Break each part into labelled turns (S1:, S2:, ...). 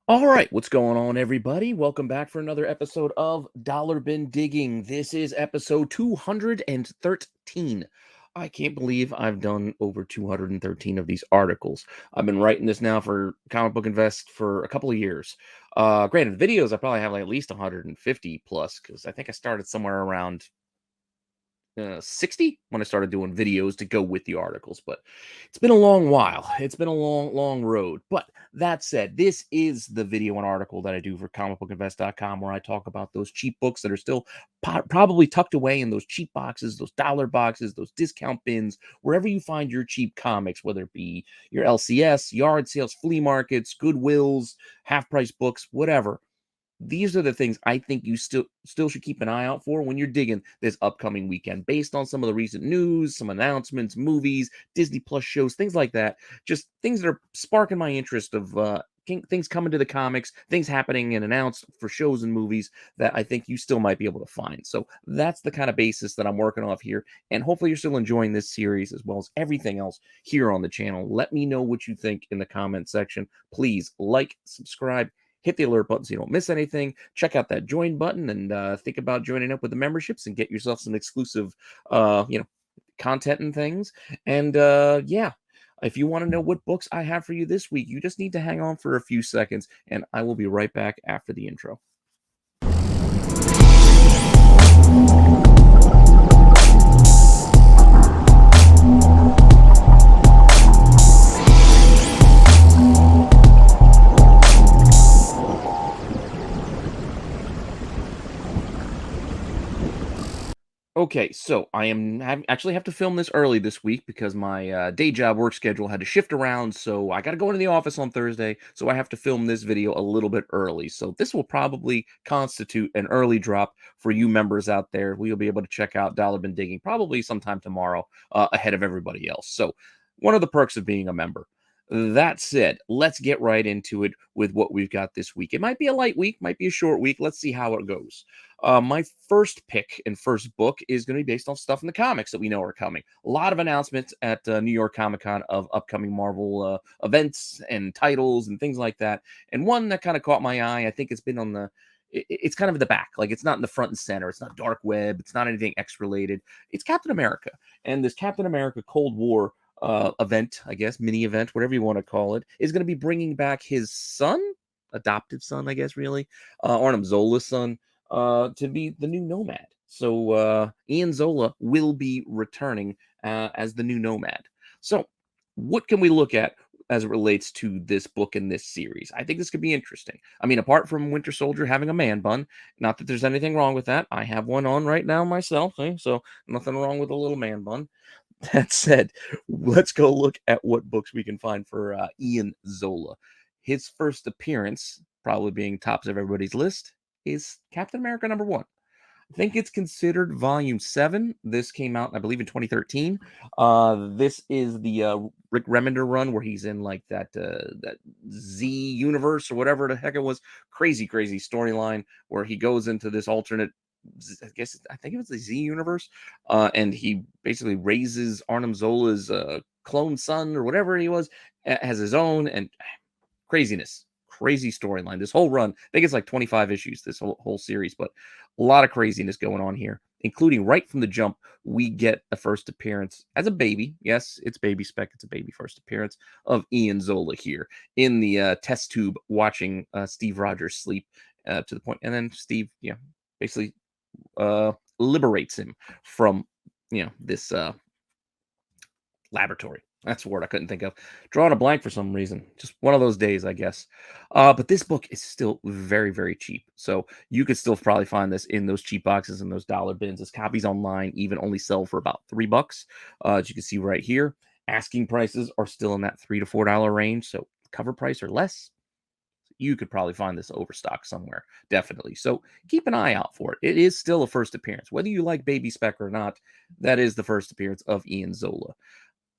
S1: All right, what's going on, everybody? Welcome back for another episode of Dollar Bin Digging. This is episode 213. I can't believe I've done over 213 of these articles. I've been writing this now for Comic Book Invest for a couple of years. Granted, videos I probably have like at least 150 plus because I think I started somewhere around 60 when I started doing videos to go with the articles, but it's been a long while. It's been a long road. But that said, this is the video and article that I do for comicbookinvest.com where I talk about those cheap books that are still probably tucked away in those cheap boxes, those dollar boxes, those discount bins, wherever you find your cheap comics, whether it be your LCS, yard sales, flea markets, Goodwills, half price books, whatever. These are the things I think you still should keep an eye out for when you're digging this upcoming weekend, based on some of the recent news, some announcements, movies, Disney Plus shows, things like that. Just things that are sparking my interest of things coming to the comics, things happening and announced for shows and movies that I think you still might be able to find. So that's the kind of basis that I'm working off here, and hopefully you're still enjoying this series as well as everything else here on the channel. Let me know what you think in the comment section. Please like, subscribe, hit the alert button so you don't miss anything. Check out that join button and think about joining up with the memberships and get yourself some exclusive, content and things. And yeah, if you want to know what books I have for you this week, you just need to hang on for a few seconds, and I will be right back after the intro. Okay, so actually have to film this early this week because my day job work schedule had to shift around. So I got to go into the office on Thursday. So I have to film this video a little bit early. So this will probably constitute an early drop for you members out there. We'll be able to check out Dollar Bin Digging probably sometime tomorrow ahead of everybody else. So one of the perks of being a member. That said, let's get right into it with what we've got this week. It might be a light week, might be a short week. Let's see how it goes. My first pick and first book is going to be based on stuff in the comics that we know are coming. A lot of announcements at New York Comic Con of upcoming Marvel events and titles and things like that. And one that kind of caught my eye, I think it's been on it's kind of in the back. Like it's not in the front and center. It's not Dark Web. It's not anything X related. It's Captain America. And this Captain America Cold War event, I guess, mini event, whatever you want to call it, is going to be bringing back his son, adoptive son, I guess, really, Arnim Zola's son, to be the new Nomad. So Ian Zola will be returning as the new Nomad. So what can we look at as it relates to this book in this series? I think this could be interesting. I mean, apart from Winter Soldier having a man bun, not that there's anything wrong with that. I have one on right now myself, so nothing wrong with a little man bun. That said, let's go look at what books we can find for Ian Zola. His first appearance, probably being tops of everybody's list, is Captain America #1. I think it's considered volume 7. This came out, I believe, in 2013. This is the Rick Remender run where he's in like that Z universe or whatever the heck it was. Crazy storyline where he goes into this alternate, I think it was the Z universe, and he basically raises Arnim Zola's clone son or whatever he was as his own, and craziness, crazy storyline. This whole run, I think it's like 25 issues, this whole series, but a lot of craziness going on here, including right from the jump, we get a first appearance as a baby. Yes, it's baby spec. It's a baby first appearance of Ian Zola here in the test tube watching Steve Rogers sleep to the point, and then Steve, basically liberates him from this laboratory. That's a word I couldn't think of. Drawing a blank for some reason. Just one of those days, I guess. But this book is still very cheap. So you could still probably find this in those cheap boxes and those dollar bins. As copies online even only sell for about $3. As you can see right here, asking prices are still in that $3 to $4 range. So cover price or less, you could probably find this overstock somewhere, definitely. So keep an eye out for it. It is still a first appearance. Whether you like baby spec or not, that is the first appearance of Ian Zola.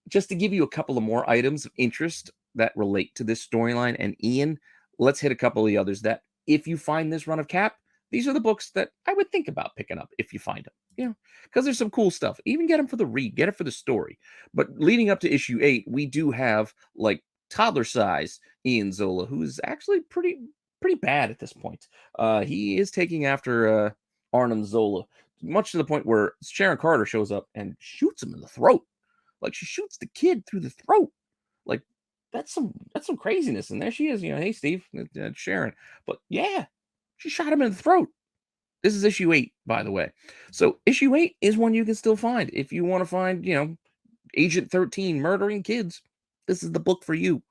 S1: Just to give you a couple of more items of interest that relate to this storyline and Ian, let's hit a couple of the others that, if you find this run of Cap, these are the books that I would think about picking up if you find them. Because there's some cool stuff. Even get them for the read, get it for the story. But leading up to issue 8, we do have like toddler size Ian Zola, who is actually pretty bad at this point. He is taking after Arnim Zola, much to the point where Sharon Carter shows up and shoots him in the throat. Like she shoots the kid through the throat. Like that's some craziness. And there she is, hey Steve, Sharon. But yeah, she shot him in the throat. This is issue 8, by the way. So issue 8 is one you can still find if you want to find, Agent 13 murdering kids. This is the book for you.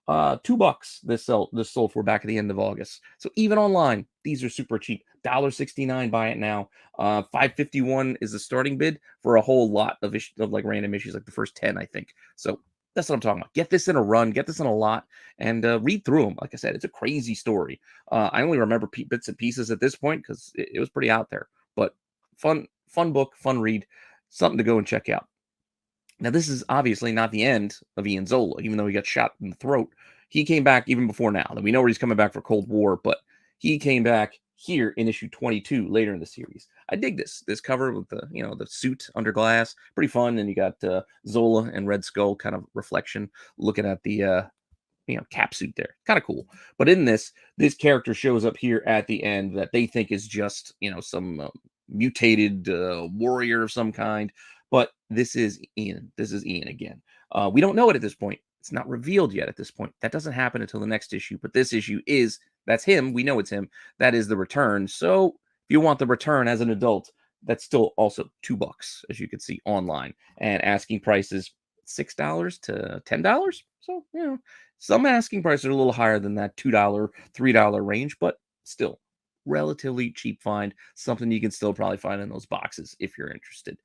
S1: $2 this sold for back at the end of August. So even online, these are super cheap. $1.69, buy it now. 5.51 is the starting bid for a whole lot of like random issues, like the first 10, I think. So that's what I'm talking about. Get this in a run, get this in a lot, and read through them. Like I said, it's a crazy story. I only remember bits and pieces at this point because it was pretty out there. But fun book, fun read, something to go and check out. Now, this is obviously not the end of Ian Zola, even though he got shot in the throat. He came back even before now. And we know where he's coming back for Cold War, but he came back here in issue 22 later in the series. I dig this cover with the suit under glass, pretty fun. And you got Zola and Red Skull kind of reflection, looking at the cap suit there, kind of cool. But in this character shows up here at the end that they think is just some mutated warrior of some kind. But this is Ian. This is Ian again. We don't know it at this point. It's not revealed yet at this point. That doesn't happen until the next issue. But this issue that's him. We know it's him. That is the return. So if you want the return as an adult, that's still also $2, as you can see online. And asking prices $6 to $10. So some asking prices are a little higher than that $2, $3 range, but still relatively cheap find. Something you can still probably find in those boxes if you're interested.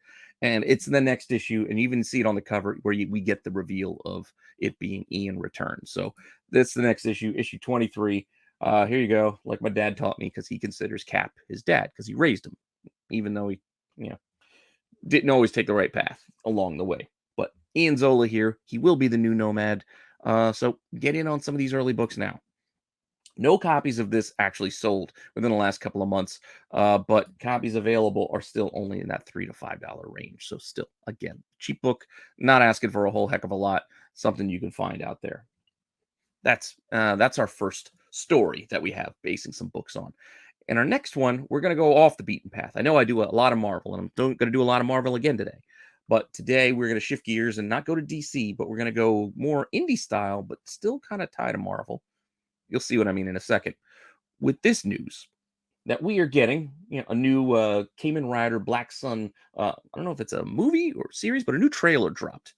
S1: And it's the next issue, and you even see it on the cover where we get the reveal of it being Ian return. So that's the next issue, issue 23. Here you go. Like my dad taught me, because he considers Cap his dad because he raised him, even though he, didn't always take the right path along the way. But Ian Zola here, he will be the new Nomad. So get in on some of these early books now. No copies of this actually sold within the last couple of months, but copies available are still only in that $3 to $5 range. So still, again, cheap book, not asking for a whole heck of a lot, something you can find out there. That's our first story that we have basing some books on. And our next one, we're going to go off the beaten path. I know I do a lot of Marvel, and I'm going to do a lot of Marvel again today. But today we're going to shift gears and not go to DC, but we're going to go more indie style, but still kind of tied to Marvel. You'll see what I mean in a second. With this news that we are getting, a new Kamen Rider Black Sun. I don't know if it's a movie or series, but a new trailer dropped.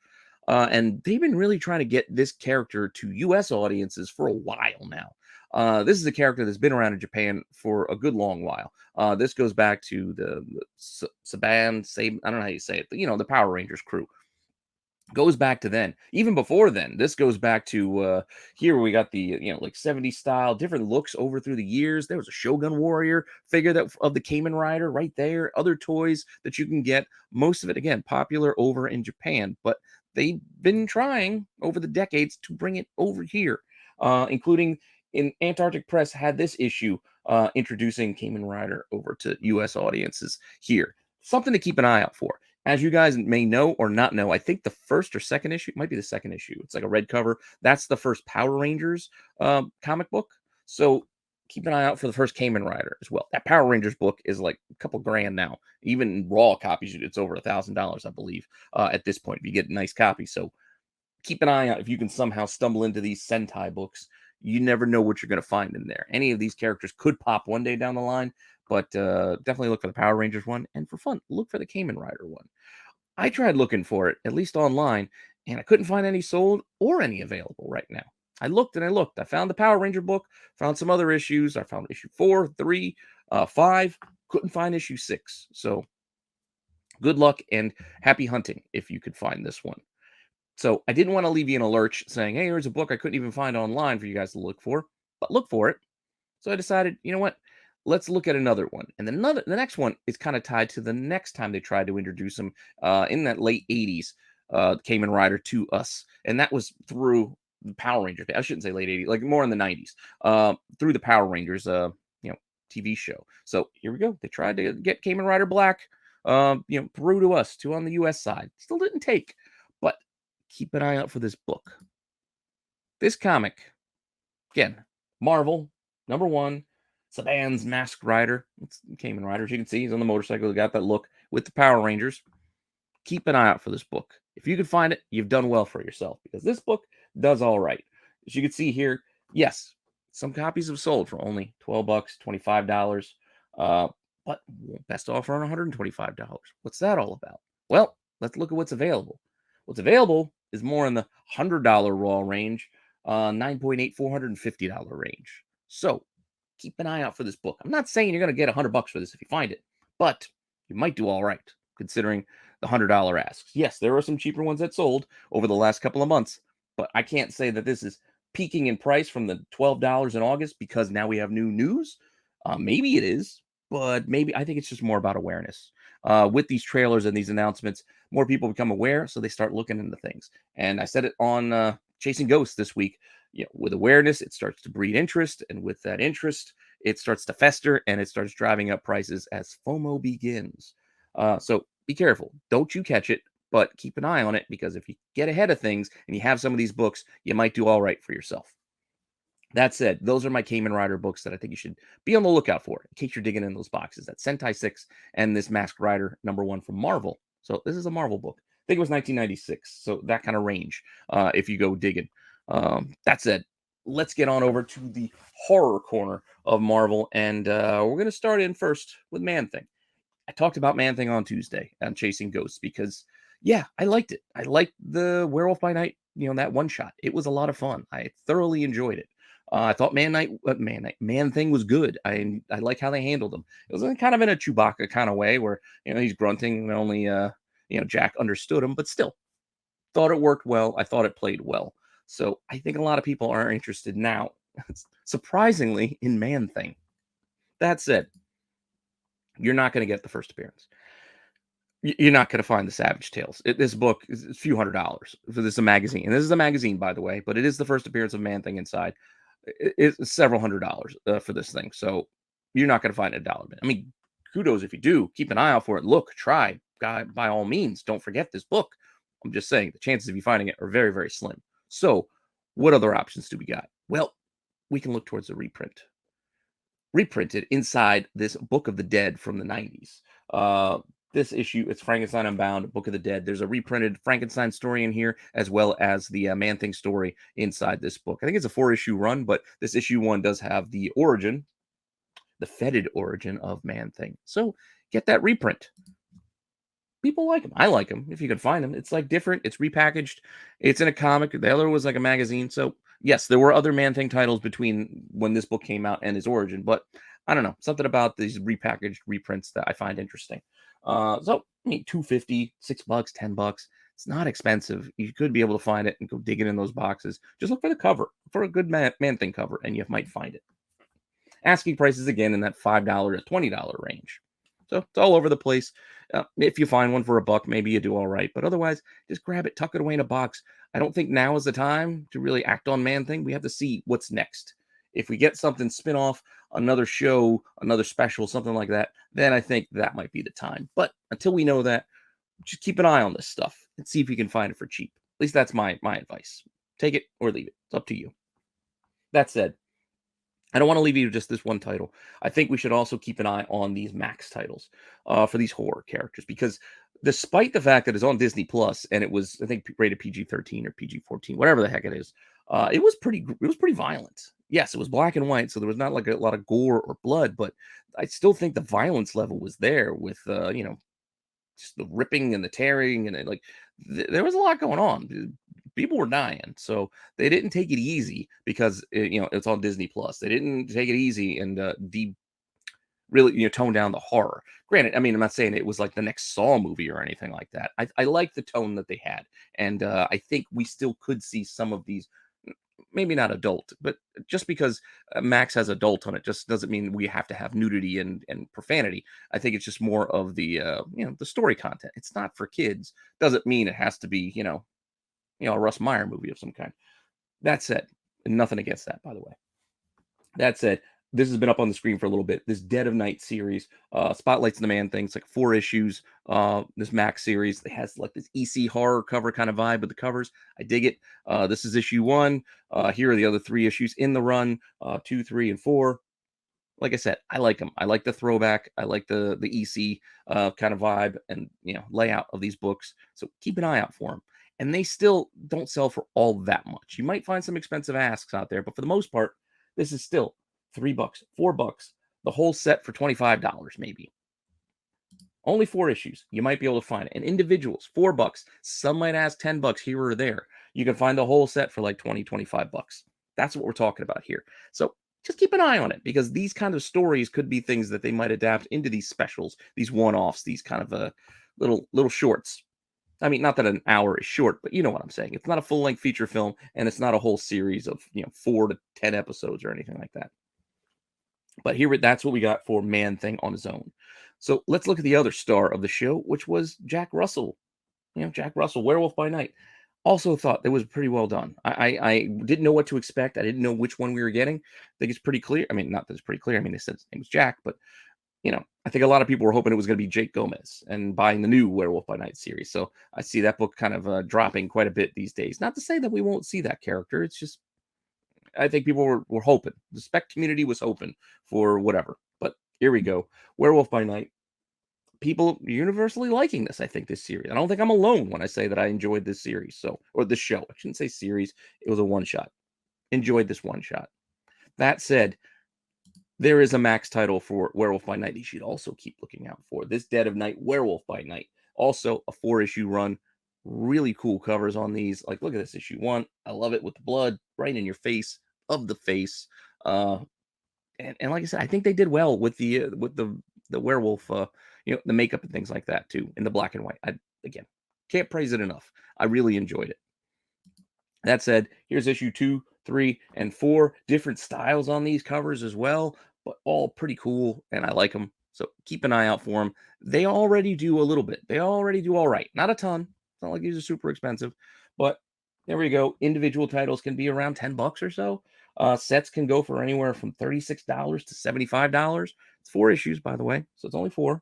S1: And they've been really trying to get this character to U.S. audiences for a while now. This is a character that's been around in Japan for a good long while. This goes back to the Saban, I don't know how you say it, but the Power Rangers crew. Goes back to then. Even before then, this goes back to here we got the like 70s style, different looks over through the years. There was a Shogun Warrior figure that of the Kamen Rider right there, other toys that you can get. Most of it again popular over in Japan, but they've been trying over the decades to bring it over here, including in Antarctic Press had this issue introducing Kamen Rider over to US audiences here. Something to keep an eye out for. As you guys may know or not know, I think the first or second issue, it might be the second issue. It's like a red cover. That's the first Power Rangers comic book. So keep an eye out for the first Kamen Rider as well. That Power Rangers book is like a couple grand now. Even raw copies, it's over $1,000, I believe, at this point, if you get a nice copy. So keep an eye out if you can somehow stumble into these Sentai books. You never know what you're going to find in there. Any of these characters could pop one day down the line, but definitely look for the Power Rangers one. And for fun, look for the Kamen Rider one. I tried looking for it, at least online, and I couldn't find any sold or any available right now. I looked and I looked. I found the Power Ranger book, found some other issues. I found issue 4, 3, 5. Couldn't find issue 6. So good luck and happy hunting if you could find this one. So I didn't want to leave you in a lurch saying, hey, here's a book I couldn't even find online for you guys to look for, but look for it. So I decided, you know what? Let's look at another one. And then the next one is kind of tied to the next time they tried to introduce him in that late 80s, Kamen Rider to us. And that was through the Power Rangers. I shouldn't say late 80s, like more in the 90s, through the Power Rangers, TV show. So here we go. They tried to get Kamen Rider Black, through to us, to on the US side. Still didn't take, but keep an eye out for this book. This comic, again, Marvel, number one, Saban's Masked Rider. It's Kamen Rider. As you can see, he's on the motorcycle. He got that look with the Power Rangers. Keep an eye out for this book. If you can find it, you've done well for yourself because this book does all right. As you can see here, yes, some copies have sold for only 12 bucks, $25. Uh, but best offer on $125. What's that all about? Well, let's look at what's available. What's available is more in the $100 raw range, 9.8, $450 range. So keep an eye out for this book. I'm not saying you're going to get $100 for this if you find it, but you might do all right considering the $100 asks. Yes, there are some cheaper ones that sold over the last couple of months, but I can't say that this is peaking in price from the $12 in August because now we have new news. Maybe it is, but maybe I think it's just more about awareness. With these trailers and these announcements, more people become aware, so they start looking into things. And I said it on Chasing Ghosts this week. You know, with awareness, it starts to breed interest, and with that interest, it starts to fester and it starts driving up prices as FOMO begins. So be careful. Don't you catch it, but keep an eye on it because if you get ahead of things and you have some of these books, you might do all right for yourself. That said, those are my Kamen Rider books that I think you should be on the lookout for in case you're digging in those boxes. That's Sentai 6 and this Masked Rider #1 from Marvel. So this is a Marvel book. I think it was 1996. So that kind of range if you go digging. That said, let's get on over to the horror corner of Marvel. And we're going to start in first with Man-Thing. I talked about Man-Thing on Tuesday on Chasing Ghosts because, yeah, I liked it. I liked the Werewolf by Night, that one shot. It was a lot of fun. I thoroughly enjoyed it. I thought Man-Thing was good. I like how they handled him. It was kind of in a Chewbacca kind of way where, he's grunting and only, Jack understood him, but still thought it worked well. I thought it played well. So I think a lot of people are interested now, surprisingly, in Man-Thing. That said, you're not going to get the first appearance. You're not going to find the Savage Tales. This book is a few $100s for this is a magazine. And this is a magazine, by the way, but it is the first appearance of Man-Thing inside. It's several $100s for this thing. So you're not going to find a dollar bin. I mean, kudos if you do. Keep an eye out for it. Look, try. God, by all means, don't forget this book. I'm just saying the chances of you finding it are very, very slim. So what other options do we got? Well, we can look towards the reprinted inside this Book of the Dead from the 90s. This issue, it's Frankenstein Unbound, Book of the Dead. There's a reprinted Frankenstein story in here, as well as the Man-Thing story inside this book. I think it's a 4-issue run, but this issue 1 does have the origin, the fetid origin of Man-Thing. So get that reprint. People like them. I like them if you can find them. It's like different. It's repackaged. It's in a comic. The other was like a magazine. So yes, there were other Man-Thing titles between when this book came out and his origin, but I don't know, something about these repackaged reprints that I find interesting. So I mean, $2.50, $6, $10. It's not expensive. You could be able to find it and go digging in those boxes. Just look for the cover, for a good Man-Thing cover, and you might find it. Asking prices again in that $5 to $20 range. So it's all over the place. If you find one for $1, maybe you do all right. But otherwise, just grab it, tuck it away in a box. I don't think now is the time to really act on Man-Thing. We have to see what's next. If we get something spin-off, another show, another special, something like that, then I think that might be the time. But until we know that, just keep an eye on this stuff and see if you can find it for cheap. At least that's my advice. Take it or leave it. It's up to you. That said, I don't want to leave you with just this one title. I think we should also keep an eye on these Max titles for these horror characters because despite the fact that it's on Disney Plus and it was, I think, rated PG-13 or PG-14, whatever the heck it is, it was pretty violent. Yes, it was black and white, so there was not like a lot of gore or blood, but I still think the violence level was there with just the ripping and the tearing and there was a lot going on. People were dying, so they didn't take it easy because it's on Disney Plus. They didn't take it easy and really tone down the horror. Granted, I mean, I'm not saying it was like the next Saw movie or anything like that. I like the tone that they had, and I think we still could see some of these. Maybe not adult, but just because Max has adult on it just doesn't mean we have to have nudity and profanity. I think it's just more of the the story content. It's not for kids. Doesn't mean it has to be a Russ Meyer movie of some kind. That said, nothing against that, by the way. That said, this has been up on the screen for a little bit. This Dead of Night series spotlights the Man Thing. It's like 4 issues. This Max series, it has like this EC horror cover kind of vibe with the covers. I dig it. This is issue 1. Here are the other 3 issues in the run, 2, 3, and 4. Like I said, I like them. I like the throwback. I like the EC kind of vibe and layout of these books. So keep an eye out for them. And they still don't sell for all that much. You might find some expensive asks out there, but for the most part, this is still $3, $4, the whole set for $25 maybe. Only 4 issues. You might be able to find it. And individuals, $4. Some might ask $10 here or there. You can find the whole set for like 20, $25. That's what we're talking about here. So just keep an eye on it, because these kind of stories could be things that they might adapt into these specials, these one-offs, these kind of little shorts. I mean, not that an hour is short, but you know what I'm saying. It's not a full-length feature film, and it's not a whole series of 4 to 10 episodes or anything like that. But here, that's what we got for Man Thing on his own. So let's look at the other star of the show, which was Jack Russell. Jack Russell, Werewolf by Night. Also thought it was pretty well done. I didn't know what to expect. I didn't know which one we were getting. I think it's pretty clear. I mean, not that it's pretty clear. I mean, they said his name was Jack, but I think a lot of people were hoping it was going to be Jake Gomez and buying the new Werewolf by Night series. So I see that book kind of dropping quite a bit these days. Not to say that we won't see that character. It's just, I think people were hoping. The spec community was hoping for whatever. But here we go. Werewolf by Night. People universally liking this, I think, this series. I don't think I'm alone when I say that I enjoyed this series. Or this show. I shouldn't say series. It was a one-shot. Enjoyed this one-shot. That said, there is a max title for Werewolf by Night you should also keep looking out for. This Dead of Night, Werewolf by Night. Also a 4-issue run. Really cool covers on these. Like, look at this issue 1. I love it with the blood right in your face of the face. And like I said, I think they did well with the werewolf, the makeup and things like that too, in the black and white. Again, can't praise it enough. I really enjoyed it. That said, here's issue 2, 3, and 4. Different styles on these covers as well, but all pretty cool, and I like them. So keep an eye out for them. They already do a little bit. They already do all right. Not a ton. It's not like these are super expensive, but there we go. Individual titles can be around $10 or so. Sets can go for anywhere from $36 to $75. It's 4 issues, by the way, so it's only 4.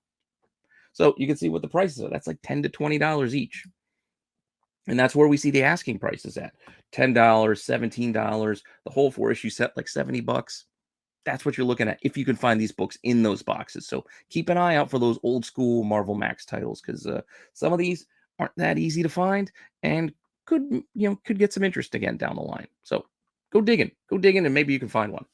S1: So you can see what the prices are. That's like $10 to $20 each. And that's where we see the asking prices at. $10, $17, the whole 4-issue set like $70. That's what you're looking at if you can find these books in those boxes. So keep an eye out for those old school Marvel Max titles, because some of these aren't that easy to find and could get some interest again down the line. So go digging, and maybe you can find one.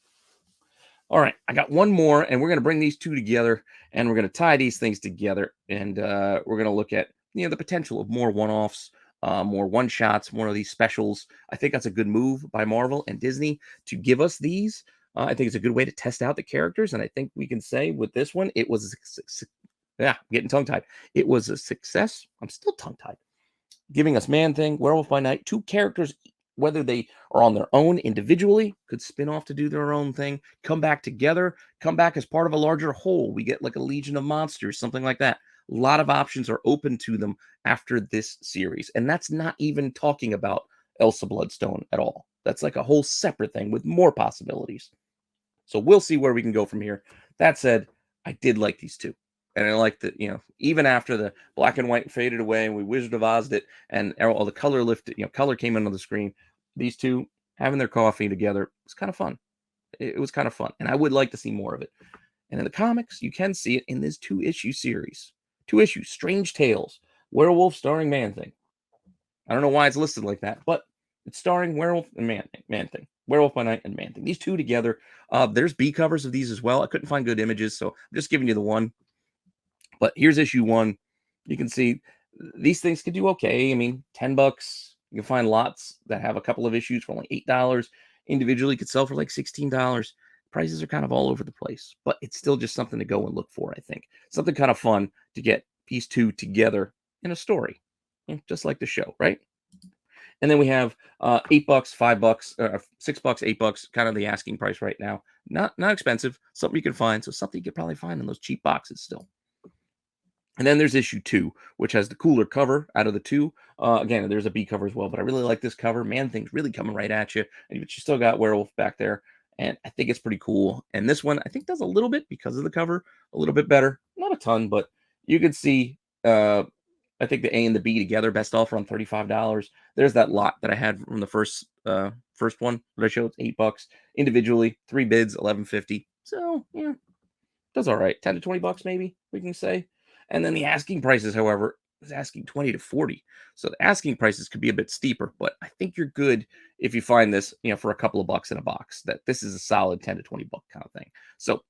S1: All right, I got one more, and we're going to bring these two together, and we're going to tie these things together, and we're going to look at the potential of more one-offs, more one-shots, more of these specials. I think that's a good move by Marvel and Disney to give us these. I think it's a good way to test out the characters, and I think we can say with this one, it was I'm getting tongue-tied. It was a success. I'm still tongue-tied. Giving us Man Thing, Werewolf by Night, 2 characters, whether they are on their own individually, could spin off to do their own thing, come back together, come back as part of a larger whole. We get like a Legion of Monsters, something like that. A lot of options are open to them after this series. And that's not even talking about Elsa Bloodstone at all. That's like a whole separate thing with more possibilities. So we'll see where we can go from here. That said, I did like these 2. And I like that, even after the black and white faded away and we Wizard of Oz'd it and all the color lifted, color came into the screen, these 2 having their coffee together was kind of fun. It was kind of fun. And I would like to see more of it. And in the comics, you can see it in this 2-issue series. 2 issues, Strange Tales, Werewolf starring Man Thing. I don't know why it's listed like that, but it's starring Werewolf and Man Thing. Werewolf by Night and Man Thing. These 2 together. There's B covers of these as well. I couldn't find good images, so I'm just giving you the one. But here's issue 1. You can see these things could do okay. I mean, $10. You can find lots that have a couple of issues for only $8. Individually could sell for like $16. Prices are kind of all over the place, but it's still just something to go and look for, I think. Something kind of fun to get these 2 together in a story, just like the show, right? And then we have $8, $5, $6, $8, kind of the asking price right now. Not expensive, something you can find. So something you could probably find in those cheap boxes still. And then there's issue 2, which has the cooler cover out of the 2. Again, there's a B cover as well, but I really like this cover. Man Thing's really coming right at you. And you still got Werewolf back there. and I think it's pretty cool. And this one I think does a little bit because of the cover, a little bit better, not a ton, but you can see. I think the A and the B together, best offer on $35. There's that lot that I had from the first one that I showed, $8 individually, 3 bids, 11.50. So yeah, that's all right. 10 to 20 bucks, maybe we can say. And then the asking prices, however, is asking 20 to 40. So the asking prices could be a bit steeper, but I think you're good if you find this, for a couple of bucks in a box, that this is a solid 10 to 20 buck kind of thing. So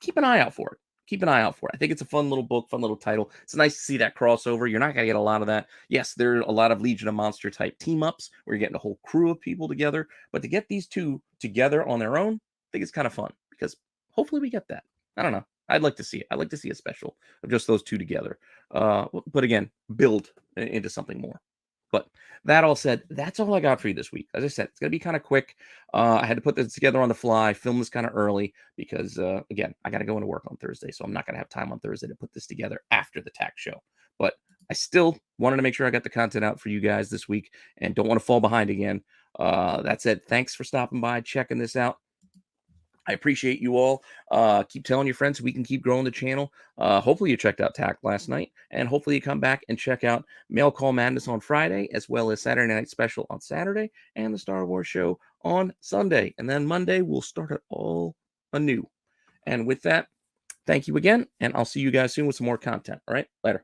S1: keep an eye out for it. Keep an eye out for it. I think it's a fun little book, fun little title. It's nice to see that crossover. You're not going to get a lot of that. Yes, there are a lot of Legion of Monster type team ups where you're getting a whole crew of people together, but to get these two together on their own, I think it's kind of fun because hopefully we get that. I don't know. I'd like to see it. I'd like to see a special of just those two together. But again, build into something more. But that all said, that's all I got for you this week. As I said, it's gonna be kind of quick. I had to put this together on the fly, film this kind of early because again, I got to go into work on Thursday, so I'm not gonna have time on Thursday to put this together after the tax show. But I still wanted to make sure I got the content out for you guys this week and don't want to fall behind again. That said, thanks for stopping by, checking this out. I appreciate you all. Keep telling your friends so we can keep growing the channel. Hopefully you checked out TAC last night, and hopefully you come back and check out Mail Call Madness on Friday, as well as Saturday Night Special on Saturday, and the Star Wars show on Sunday. And then Monday, we'll start it all anew. And with that, thank you again, and I'll see you guys soon with some more content. All right, later.